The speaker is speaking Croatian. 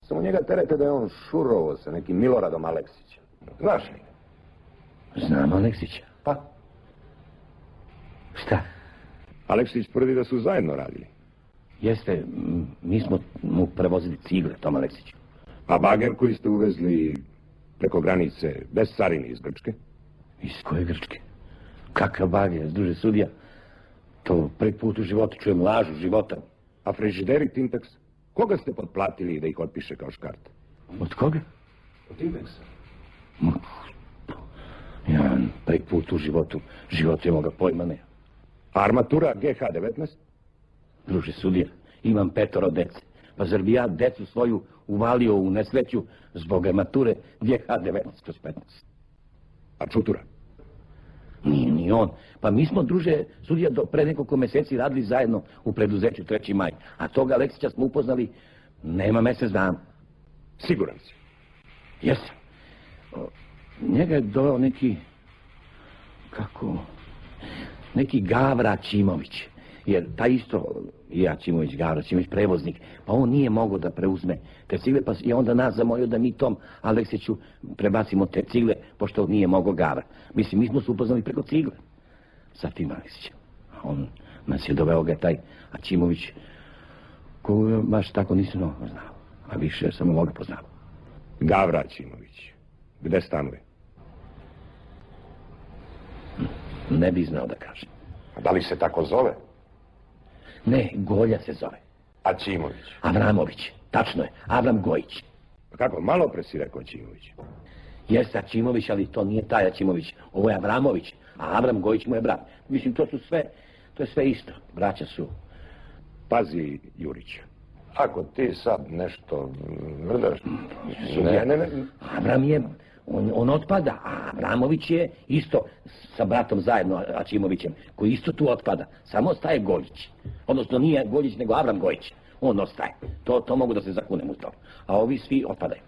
Samo njega terete da je on šurovo sa nekim Miloradom Aleksićem. Znaš li? Znam Aleksića. Pa? Šta? Aleksić tvrdi da su zajedno radili. Jeste, mi smo mu prevozili cigle, tom Aleksiću. A bager koji ste uvezli preko granice, bez carini iz Grčke? Iz koje Grčke? Kakav bager, druže sudija? To prvi put u životu čujem lažu života. A frižideri Timpex? Koga ste potplatili da ih otpiše kao škart? Od koga? Od Timpexa. Ja prvi put u životu imam ga pojma ne. A armatura GH-19? Druže sudija, imam 5 dece. Pa zar bi ja decu svoju uvalio u nesreću zbog armature GH-19/15? A čutura? Nije ni on. Pa mi smo, druže sudija, pre nekoliko meseci radili zajedno u preduzeću 3. maj. A toga Aleksića smo upoznali, nema mesec dana. Siguran si? Jesam. Njega je doveo neki, neki Gavra Ćimović. Jer taj isto, Gavra Ćimović, prevoznik, pa on nije mogao da preuzme te cigle, pa je onda nas zamolio da mi tom Aleksiću prebacimo te cigle, pošto nije mogao Gavra. Mislim, mi smo se upoznali preko cigle sa tim Aleksićem. On nas je doveo ga taj Ćimović, koju baš tako nisam znao, a više sam ovoga poznao. Gavra Ćimović. Gde stanuje? Ne bi znao da kažem. A da li se tako zove? Ne, Golja se zove. A Ćimović? Avramović, tačno je, Avram Gojić. Pa kako, malo pre si rekao Ćimović? Jeste Ćimović, ali to nije taj Ćimović, ovo je Avramović, a Avram Gojić mu je brat. Mislim, to je sve isto, braća su. Pazi, Jurić, ako ti sad nešto vrdaš... Ne. Avram je, on otpada, a Avramović je isto sa bratom zajedno, Ćimovićem, koji isto tu otpada. Samo ostaje Goljić. Odnosno nije Goljić, nego Avram Gojić. On ostaje. To mogu da se zakunem u to. A ovi svi otpadaju.